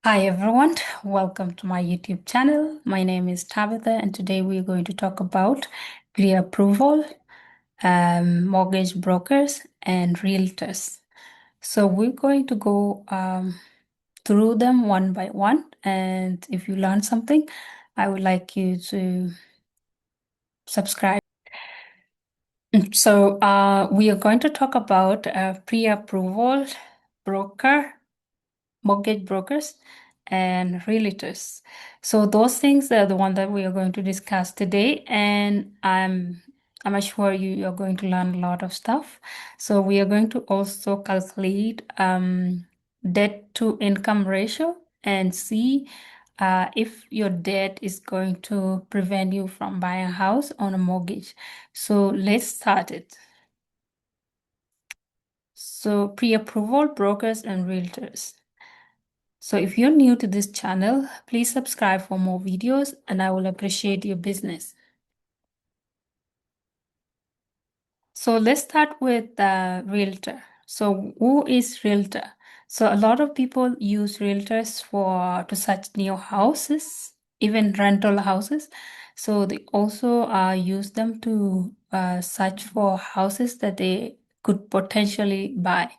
Hi everyone, welcome to my YouTube channel. My name is Tabitha, and today we're going to talk about pre-approval, mortgage brokers, and realtors. So we're going to go through them one by one, and if you learn something, I would like you to subscribe. So we are going to talk about pre-approval broker, mortgage brokers, and realtors. So those things are the one that we are going to discuss today, and I'm sure you're going to learn a lot of stuff. So we are going to also calculate debt to income ratio and see if your debt is going to prevent you from buying a house on a mortgage. So let's start it. So pre-approval brokers and realtors. So if you're new to this channel, please subscribe for more videos and I will appreciate your business. So let's start with Realtor. So who is Realtor? So a lot of people use Realtors to search new houses, even rental houses. So they also use them to search for houses that they could potentially buy.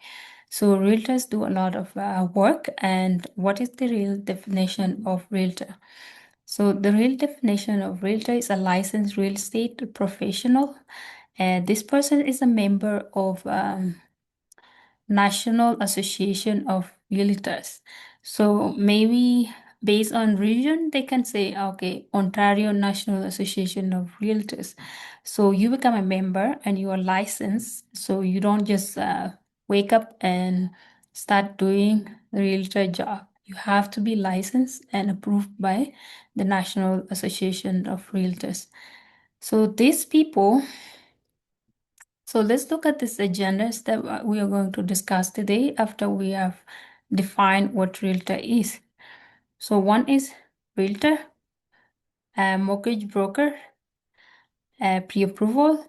So realtors do a lot of work. And what is the real definition of realtor? So the real definition of realtor is a licensed real estate professional, and this person is a member of National Association of Realtors. So maybe based on region, they can say, okay, Ontario National Association of Realtors. So you become a member and you are licensed. So you don't just wake up and start doing the realtor job. You have to be licensed and approved by the National Association of Realtors. So these people, so let's look at these agendas that we are going to discuss today after we have defined what realtor is. So one is realtor, a mortgage broker, pre-approval.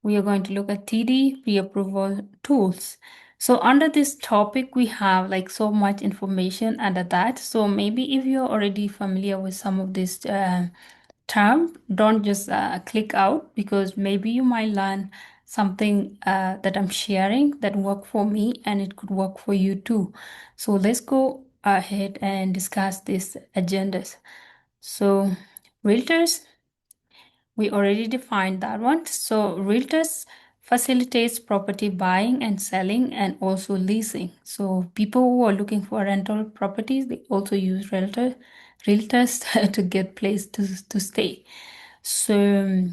We are going to look at TD, pre-approval tools. So under this topic, we have like so much information under that. So maybe if you're already familiar with some of these term, don't just click out, because maybe you might learn something that I'm sharing that worked for me and it could work for you too. So let's go ahead and discuss these agendas. So realtors, we already defined that one. So realtors facilitates property buying and selling and also leasing. So people who are looking for rental properties, they also use realtors to get place to stay. So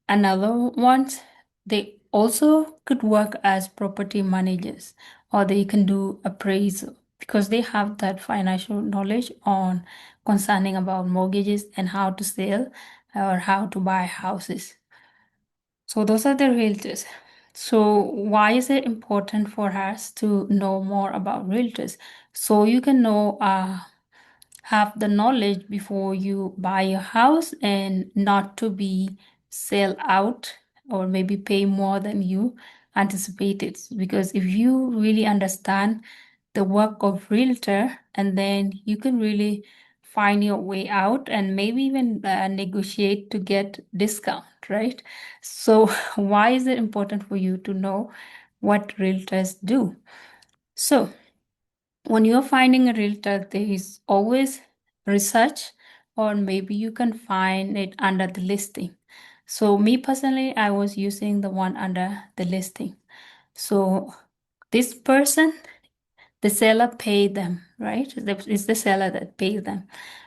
another one, they also could work as property managers, or they can do appraisal because they have that financial knowledge on concerning about mortgages and how to sell or how to buy houses. So those are the realtors. So why is it important for us to know more about realtors? So you can know have the knowledge before you buy a house and not to be sell out or maybe pay more than you anticipated. Because if you really understand the work of realtor, and then you can really find your way out and maybe even negotiate to get discount, right? So why is it important for you to know what realtors do? So when you're finding a realtor, there is always research, or maybe you can find it under the listing. So me personally, I was using the one under the listing. So this person, the seller paid them, right? It's the seller that paid them.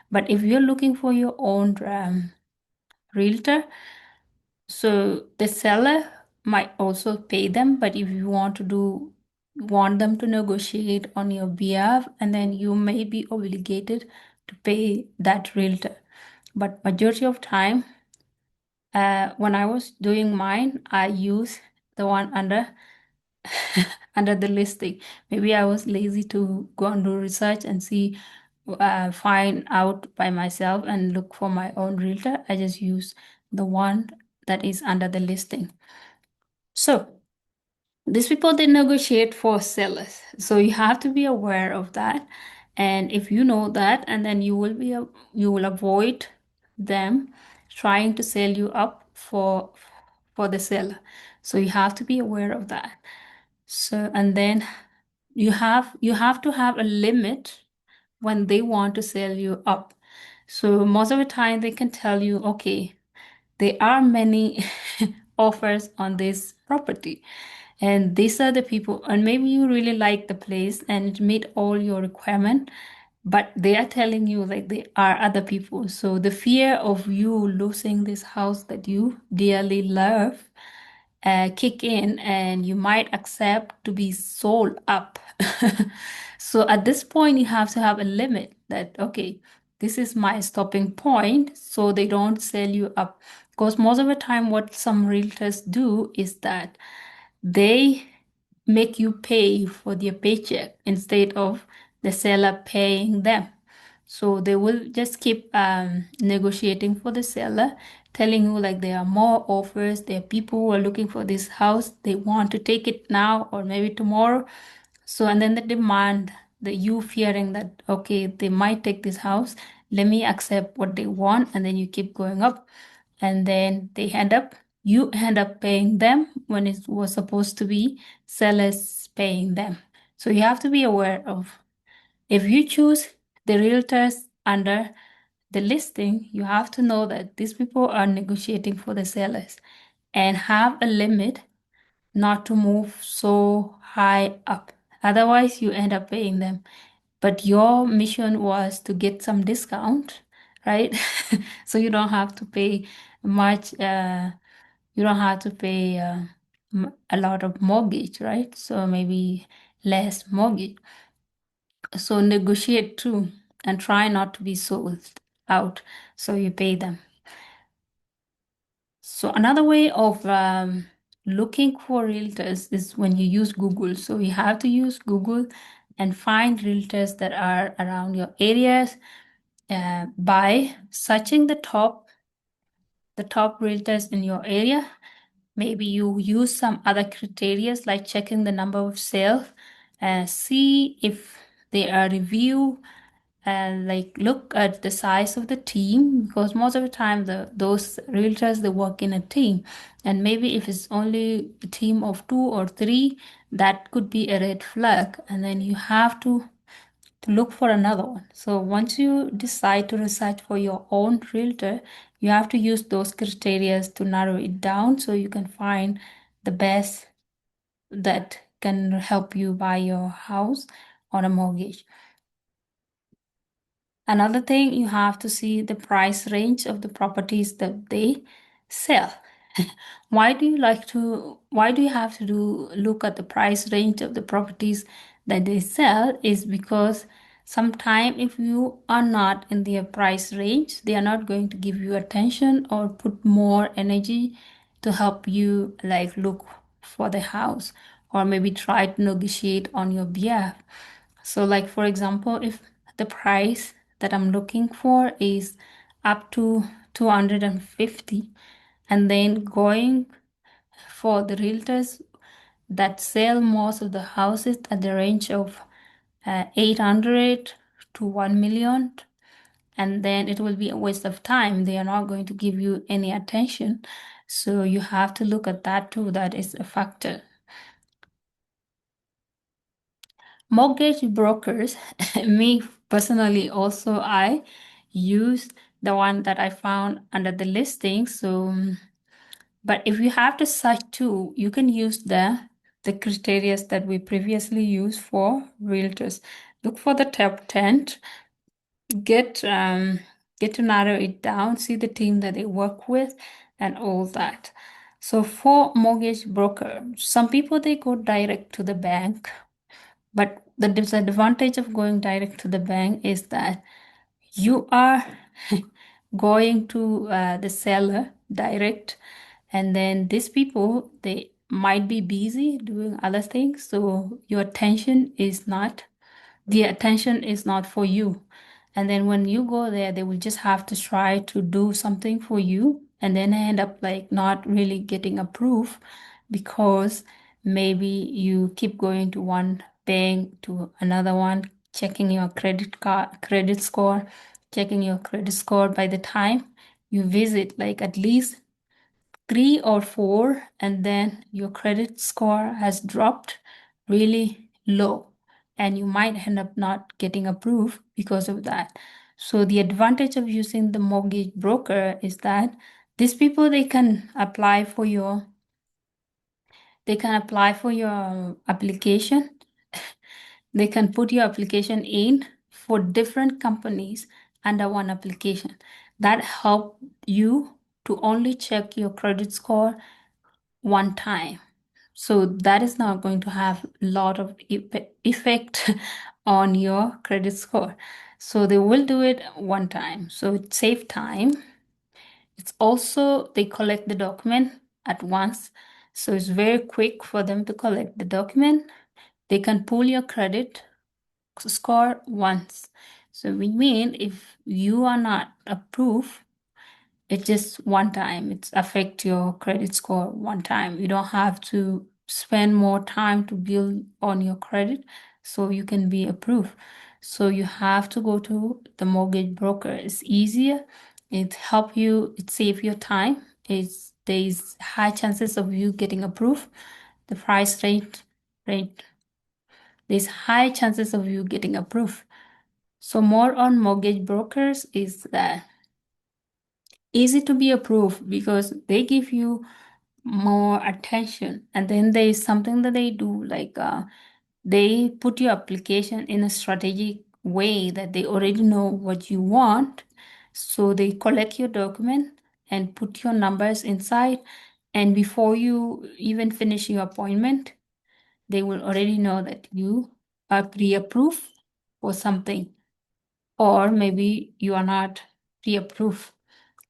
But if you're looking for your own realtor, so the seller might also pay them, but if you want them to negotiate on your behalf, and then you may be obligated to pay that realtor. But majority of time, when I was doing mine, I use the one under under the listing. Maybe I was lazy to go and do research and see, find out by myself and look for my own realtor. I just use the one that is under the listing. So these people, they negotiate for sellers. So you have to be aware of that. And if you know that, and then you will avoid them trying to sell you up for the seller. So you have to be aware of that. So, and then you have to have a limit when they want to sell you up. So most of the time they can tell you, okay, there are many offers on this property, and these are the people, and maybe you really like the place and it meet all your requirement, but they are telling you like there are other people. So the fear of you losing this house that you dearly love kick in, and you might accept to be sold up. So at this point, you have to have a limit that, okay, this is my stopping point, so they don't sell you up. Because most of the time, what some realtors do is that they make you pay for their paycheck instead of the seller paying them. So they will just keep negotiating for the seller, telling you like there are more offers, there are people who are looking for this house, they want to take it now or maybe tomorrow. So, and then the demand, that you fearing that, okay, they might take this house, let me accept what they want, and then you keep going up. And then you end up paying them when it was supposed to be sellers paying them. So you have to be aware of, if you choose the realtors under the listing, you have to know that these people are negotiating for the sellers and have a limit not to move so high up. Otherwise, you end up paying them. But your mission was to get some discount, right? So you don't have to pay much, you don't have to pay a lot of mortgage, right? So maybe less mortgage. So negotiate too and try not to be sold out so you pay them. So another way of looking for realtors is when you use Google. So you have to use Google and find realtors that are around your areas by searching the top realtors in your area. Maybe you use some other criteria like checking the number of sales and see if they are review, and like look at the size of the team, because most of the time those realtors, they work in a team, and maybe if it's only a team of 2 or 3, that could be a red flag, and then you have to look for another one. So once you decide to research for your own realtor, you have to use those criteria to narrow it down so you can find the best that can help you buy your house on a mortgage. Another thing, you have to see the price range of the properties that they sell. Why do you have to look at the price range of the properties that they sell? Is because sometime if you are not in their price range, they are not going to give you attention or put more energy to help you like look for the house, or maybe try to negotiate on your behalf. So like for example, if the price that I'm looking for is up to 250, and then going for the realtors that sell most of the houses at the range of 800 to 1 million, and then it will be a waste of time. They are not going to give you any attention. So you have to look at that too. That is a factor. Mortgage brokers, me personally, also I use the one that I found under the listing. So, but if you have to search too, you can use the criteria that we previously used for realtors. Look for the top 10, get to narrow it down, see the team that they work with, and all that. So for mortgage broker, some people they go direct to the bank, but the disadvantage of going direct to the bank is that you are going to the seller direct, and then these people, they might be busy doing other things, so the attention is not for you. And then when you go there, they will just have to try to do something for you, and then end up like not really getting approved because maybe you keep going to one bank to another one, checking your credit score, checking your credit score by the time you visit like at least 3 or 4, and then your credit score has dropped really low, and you might end up not getting approved because of that. So the advantage of using the mortgage broker is that these people, they can apply for your application. They can put your application in for different companies under one application. That help you to only check your credit score one time. So that is not going to have a lot of effect on your credit score. So they will do it one time. So it saves time. It's also, they collect the document at once. So it's very quick for them to collect the document. They can pull your credit score once. So we mean if you are not approved, it's just one time. It's affect your credit score one time. You don't have to spend more time to build on your credit so you can be approved. So you have to go to the mortgage broker. It's easier. It help you. It save your time. There's high chances of you getting approved. The price rate there's high chances of you getting approved. So more on mortgage brokers is that easy to be approved because they give you more attention. And then there is something that they do, like they put your application in a strategic way that they already know what you want. So they collect your document and put your numbers inside. And before you even finish your appointment, they will already know that you are pre-approved for something, or maybe you are not pre-approved.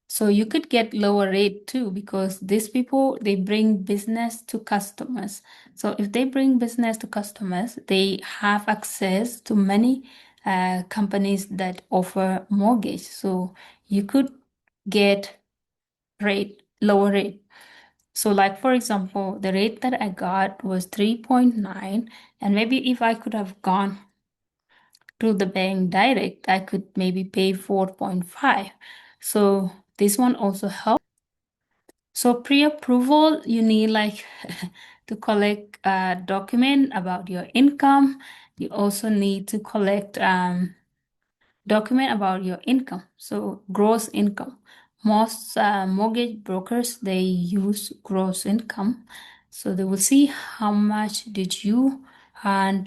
So you could get lower rate too, because these people, they bring business to customers. So if they bring business to customers, they have access to many companies that offer mortgage. So you could get lower rate. So like for example, the rate that I got was 3.9, and maybe if I could have gone to the bank direct, I could maybe pay 4.5. So this one also helps. So pre-approval, you need like to collect a document about your income. You also need to collect document about your income. So gross income. Most mortgage brokers, they use gross income. So they will see how much did you earn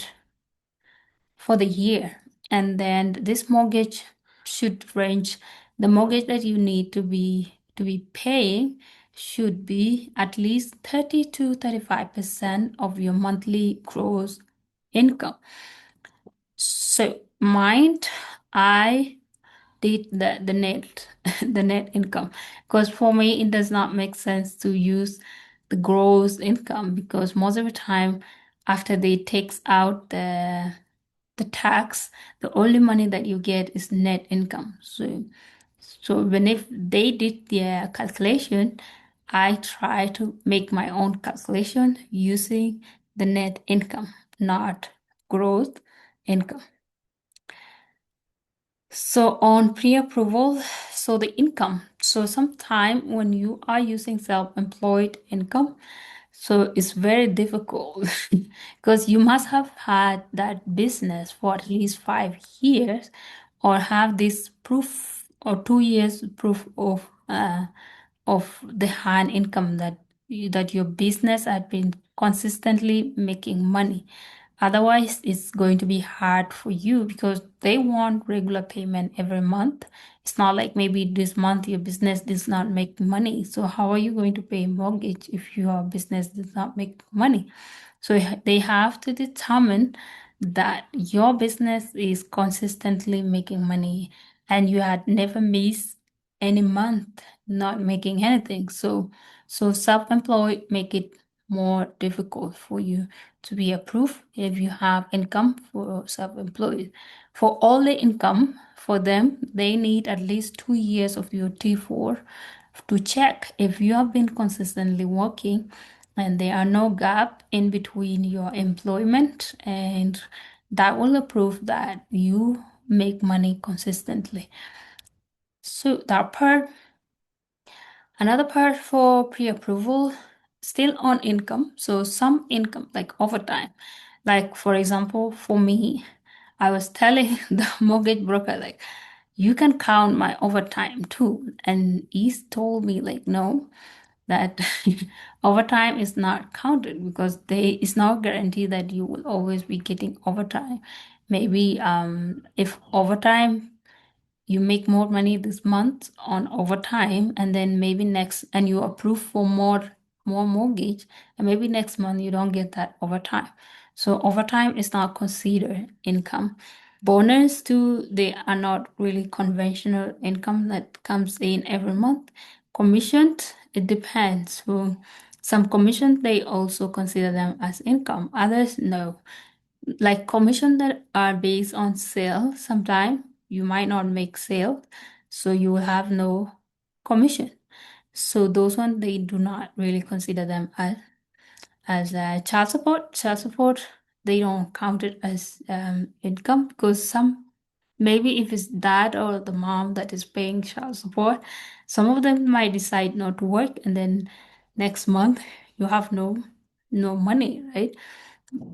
for the year. And then this mortgage should range, the mortgage that you need to be paying should be at least 30 to 35% of your monthly gross income. So mine, I did the net the net income, because for me it does not make sense to use the gross income, because most of the time after they takes out the tax, the only money that you get is net income. So when if they did their calculation, I try to make my own calculation using the net income, not gross income. So on pre-approval, so the income. So sometime when you are using self-employed income, so it's very difficult because you must have had that business for at least 5 years, or have this proof, or 2 years proof of the hand income that your business had been consistently making money. Otherwise, it's going to be hard for you because they want regular payment every month. It's not like maybe this month your business does not make money. So how are you going to pay mortgage if your business does not make money? So they have to determine that your business is consistently making money and you had never missed any month not making anything. So self-employed make it more difficult for you to be approved if you have income for self-employed. For all the income, for them, they need at least 2 years of your T4 to check if you have been consistently working and there are no gap in between your employment and that will prove that you make money consistently. So that part. Another part for pre-approval, still on income. So some income, like overtime. Like for example, for me, I was telling the mortgage broker, like, you can count my overtime too. And he told me, like, no, that overtime is not counted because it's not guaranteed that you will always be getting overtime. Maybe if overtime you make more money this month on overtime, and then maybe next, and you approve for more mortgage, and maybe next month you don't get that overtime. So overtime is not considered income. Bonus too, they are not really conventional income that comes in every month. Commission, it depends. So some commission they also consider them as income, others no. Like commission that are based on sale, sometimes you might not make sale, so you will have no commission. So those ones they do not really consider them as child support. Child support they don't count it as income because some, maybe if it's dad or the mom that is paying child support, some of them might decide not to work, and then next month you have no money, right?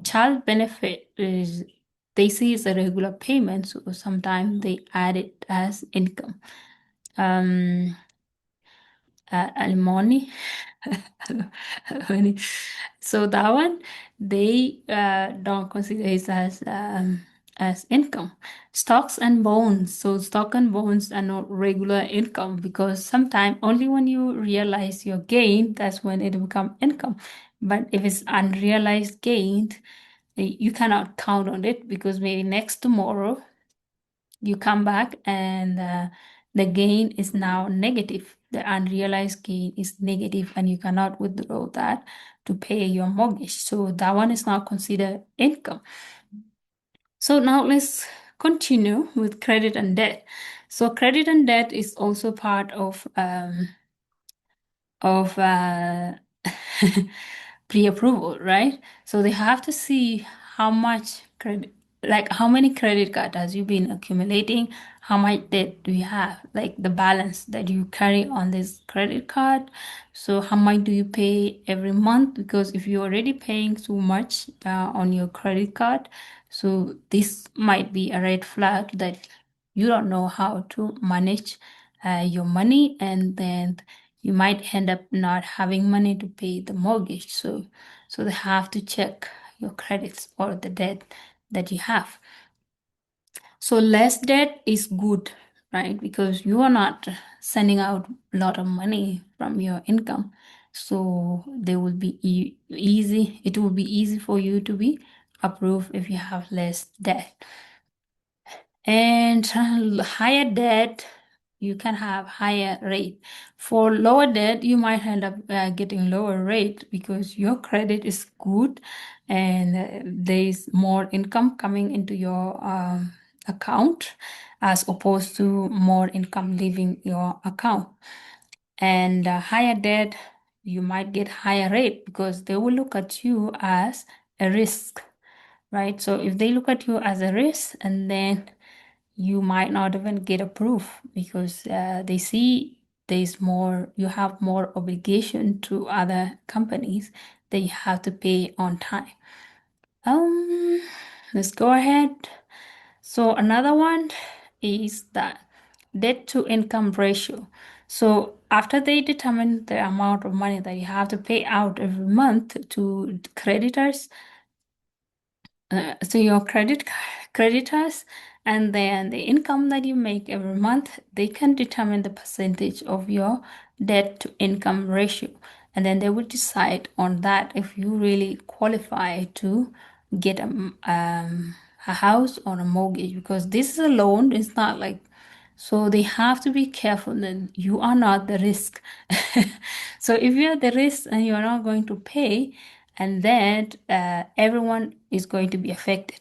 Child benefit is they see it's a regular payment, so sometimes they add it as income. Um, alimony. Alimony. So that one they don't consider it as income. Stocks and bonds. So stock and bonds are not regular income because sometimes only when you realize your gain, that's when it become income. But if it's unrealized gain, you cannot count on it because maybe next tomorrow you come back and the gain is now negative. The unrealized gain is negative and you cannot withdraw that to pay your mortgage. So that one is not considered income. So now let's continue with credit and debt. So credit and debt is also part of pre-approval, right? So they have to see how much credit, like how many credit card has you been accumulating, how much debt do you have, like the balance that you carry on this credit card. So how much do you pay every month? Because if you're already paying too much on your credit card, so this might be a red flag that you don't know how to manage your money, and then you might end up not having money to pay the mortgage. So they have to check your credits or the debt that you have. So less debt is good, right? Because you are not sending out a lot of money from your income. So they will be easy. It will be easy for you to be approved if you have less debt. And higher debt, you can have higher rate. For lower debt, you might end up getting lower rate because your credit is good and there is more income coming into your account as opposed to more income leaving your account. And higher debt, you might get higher rate because they will look at you as a risk, right? So if they look at you as a risk, and then you might not even get approved because they see there's more, you have more obligation to other companies that you have to pay on time. Um, let's go ahead. So another one is that debt to income ratio. So after they determine the amount of money that you have to pay out every month to creditors, so your creditors, and then the income that you make every month, they can determine the percentage of your debt to income ratio. And then they will decide on that if you really qualify to get a house or a mortgage, because this is a loan. It's not like, so they have to be careful that you are not the risk. So if you're the risk and you're not going to pay, and then everyone is going to be affected.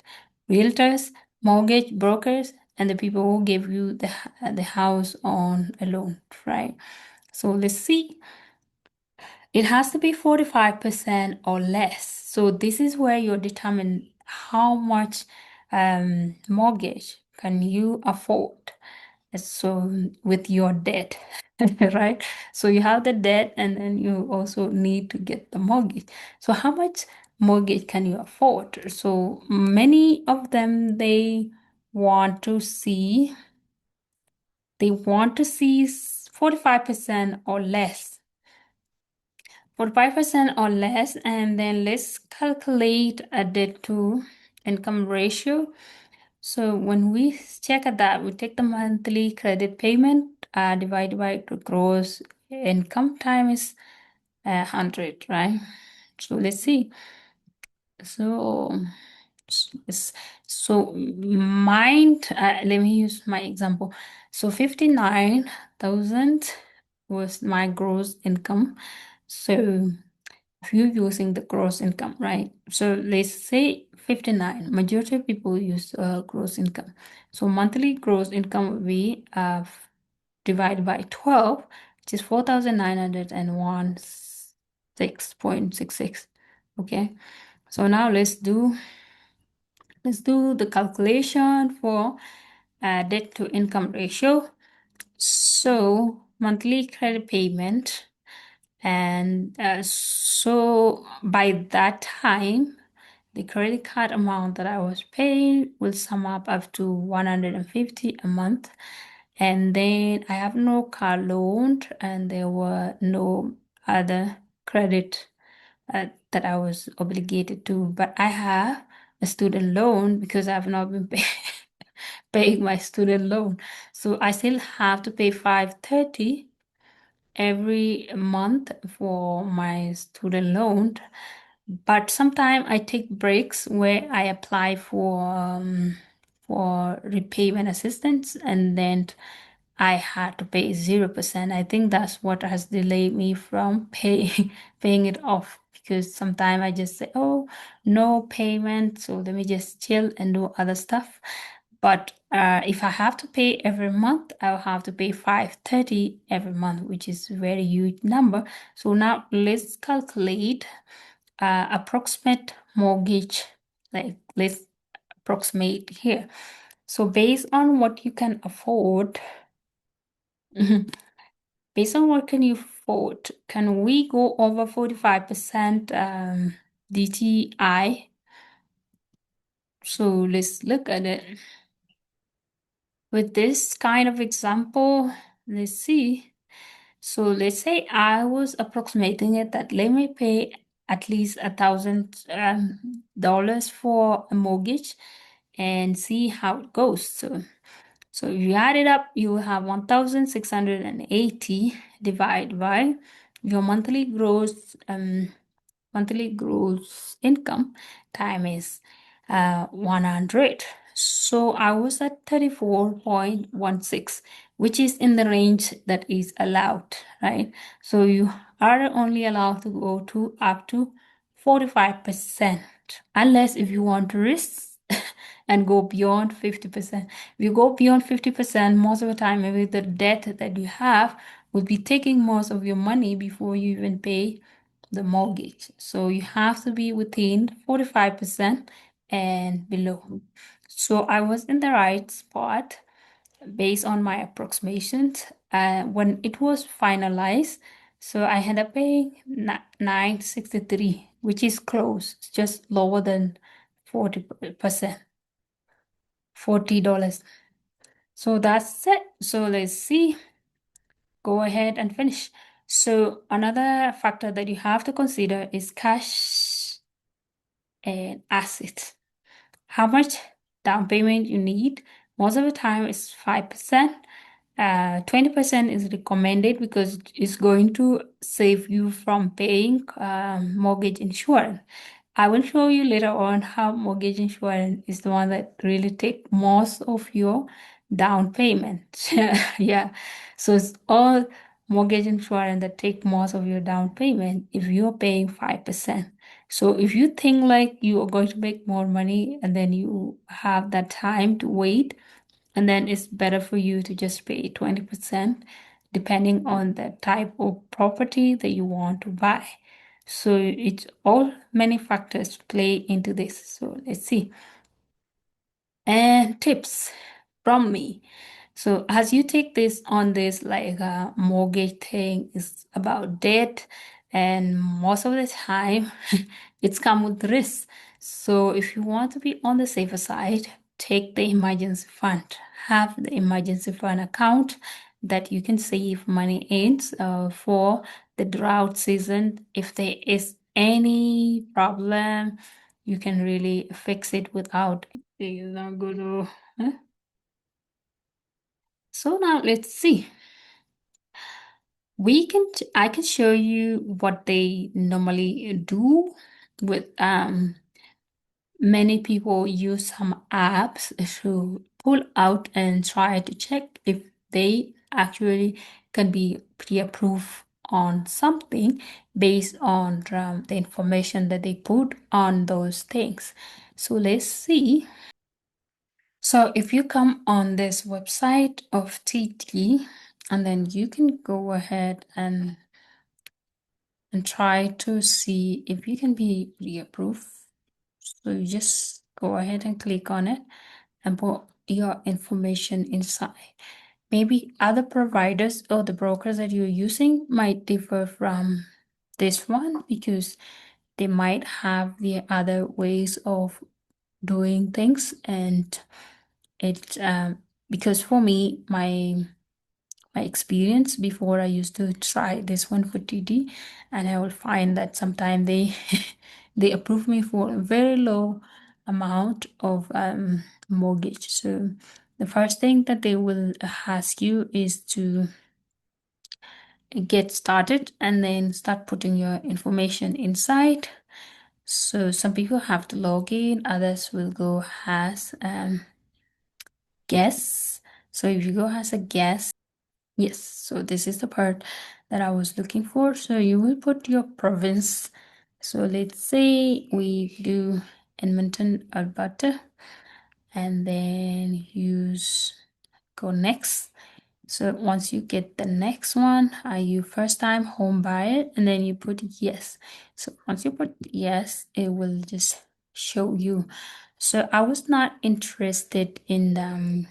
Realtors, mortgage brokers, and the people who give you the house on a loan, right? So let's see. It has to be 45% or less. So this is where you determine how much mortgage can you afford? So with your debt, right? So you have the debt and then you also need to get the mortgage. So how much mortgage can you afford? So many of them, want to see they want to see 45% or less. 45% or less, and then let's calculate a debt to income ratio. So when we check at that, we take the monthly credit payment divided by the gross income times 100, right? So let's see. So, s- so mind, let me use my example. So 59,000 was my gross income. So if you're using the gross income, right? So let's say 59. Majority of people use gross income. So monthly gross income would be divided by 12, which is 4,901 6.66. Okay. So now let's do the calculation for debt to income ratio. So monthly credit payment, and so by that time, the credit card amount that I was paying will sum up to 150 a month. And then I have no car loan, and there were no other credit that I was obligated to. But I have a student loan because I've not been paying my student loan. So I still have to pay 530 every month for my student loan. But sometimes I take breaks where I apply for repayment assistance, and then I had to pay 0%. I think that's what has delayed me from paying it off, because sometimes I just say, oh, no payment, so let me just chill and do other stuff. But if I have to pay every month, I'll have to pay 530 every month, which is a very huge number. So now let's calculate approximate mortgage. Like let's approximate here. So based on what you can afford, based on what can you afford, can we go over 45% DTI? So let's look at it. With this kind of example, let's see. So let's say I was approximating it that let me pay at least $1,000 for a mortgage and see how it goes. So if you add it up, you will have 1,680 divided by your monthly gross income times 100. So I was at 34.16, which is in the range that is allowed, right? So you are only allowed to go to up to 45%, unless if you want to risk and go beyond 50%. If you go beyond 50%, most of the time, maybe the debt that you have will be taking most of your money before you even pay the mortgage. So you have to be within 45% and below. So I was in the right spot based on my approximations. When it was finalized, so I ended up paying 963, which is close, it's just lower than 40%, $40. So that's it. So let's see. Go ahead and finish. So another factor that you have to consider is cash and assets. How much down payment you need? Most of the time it's 5%. 20% is recommended because it's going to save you from paying mortgage insurance. I will show you later on how mortgage insurance is the one that really take most of your down payment. Yeah. So it's all mortgage insurance that take most of your down payment if you're paying 5%. So if you think like you are going to make more money and then you have that time to wait, and then it's better for you to just pay 20% depending on the type of property that you want to buy. So it's all many factors play into this. So let's see. and tips from me. So as you take this on this like mortgage thing is about debt, and most of the time it's come with risk. So if you want to be on the safer side, take the emergency fund. Have the emergency fund account that you can save money in for the drought season. If there is any problem, you can really fix it without. Is not good. Huh? So now let's see. I can show you what they normally do with many people use some apps to pull out and try to check if they actually can be pre-approved on something based on the information that they put on those things. So let's see. So if you come on this website of TT, and then you can go ahead and try to see if you can be pre-approved. So you just go ahead and click on it and put your information inside. Maybe other providers or the brokers that you're using might differ from this one because they might have the other ways of doing things, and it because for me my experience before, I used to try this one for TD, and I will find that sometimes they they approve me for a very low amount of mortgage. So the first thing that they will ask you is to get started and then start putting your information inside. So some people have to log in, others will go as guests. So if you go as a guest, yes, so this is the part that I was looking for. So you will put your province. So let's say we do Edmonton, Alberta, and then use go next. So once you get the next one, are you first time home buyer? And then you put yes. So once you put yes, it will just show you. So I was not interested in the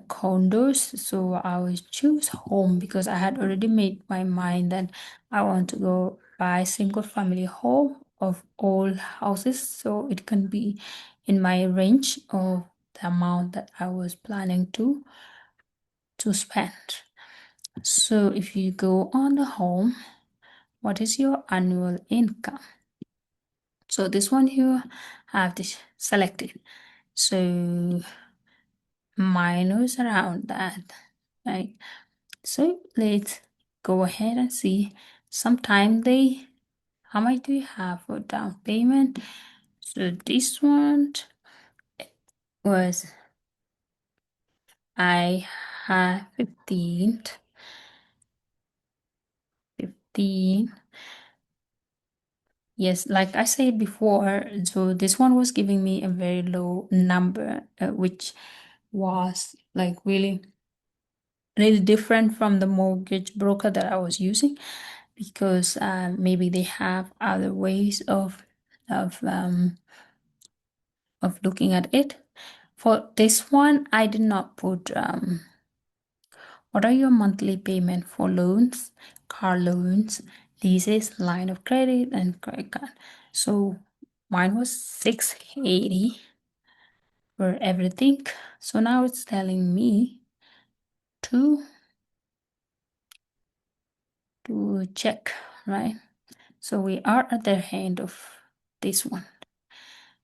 condos, so I will choose home because I had already made my mind that I want to go buy single family home of all houses, so it can be in my range of the amount that I was planning to spend. So if you go on the home, what is your annual income? So this one here I have this selected. So minus around that, right? So let's go ahead and see. Sometime they, how much do you have for down payment? So this one was, I have 15. Yes, like I said before, so this one was giving me a very low number, which was like really different from the mortgage broker that I was using, because maybe they have other ways of um, of looking at it. For this one, I did not put what are your monthly payment for loans, car loans, leases, line of credit, and credit card. So mine was 680 for everything. So now it's telling me to check, right? So we are at the end of this one.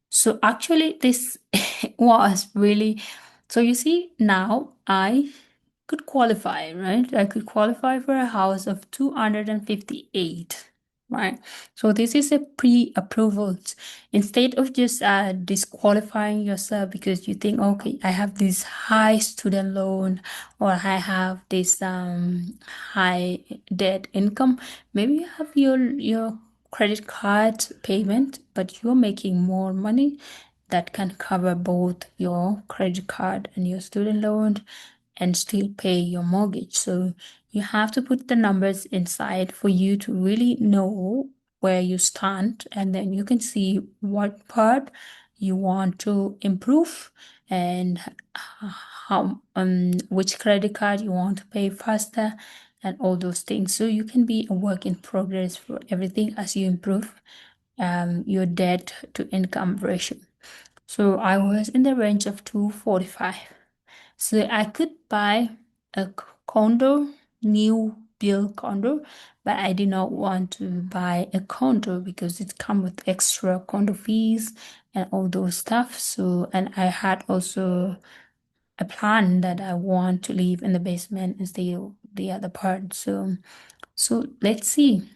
So actually this was really, so you see now I could qualify, right? I could qualify for a house of 258, right? So this is a pre-approval. Instead of just disqualifying yourself because you think, okay, I have this high student loan, or I have this high debt income. Maybe you have your credit card payment, but you're making more money that can cover both your credit card and your student loan and still pay your mortgage. So you have to put the numbers inside for you to really know where you stand, and then you can see what part you want to improve, and how which credit card you want to pay faster, and all those things. So you can be a work in progress for everything as you improve your debt to income ratio. So I was in the range of 245. So I could buy a condo, new build condo, but I did not want to buy a condo because it comes with extra condo fees and all those stuff. So, and I had also a plan that I want to live in the basement and stay the other part. So let's see.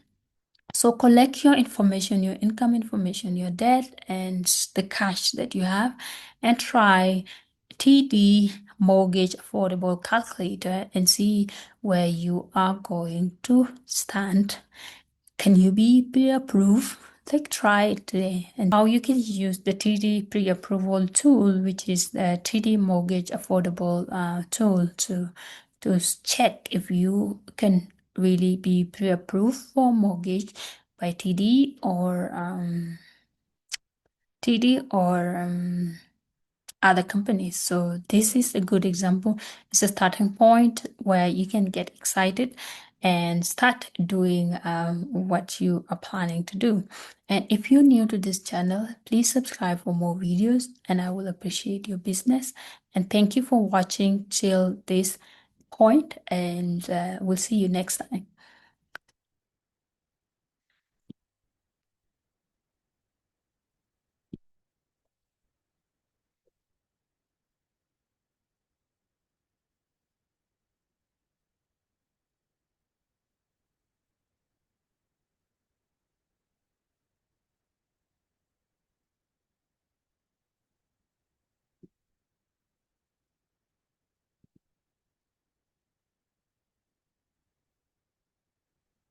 So collect your information, your income information, your debt, and the cash that you have, and try TD mortgage affordable calculator and see where you are going to stand. Can you be pre-approved? Like try it today. And how you can use the TD pre-approval tool, which is the TD mortgage affordable tool to check if you can really be pre-approved for mortgage by TD or other companies. So this is a good example. It's a starting point where you can get excited and start doing what you are planning to do. And if you're new to this channel, please subscribe for more videos, and I will appreciate your business. And thank you for watching till this point, and we'll see you next time.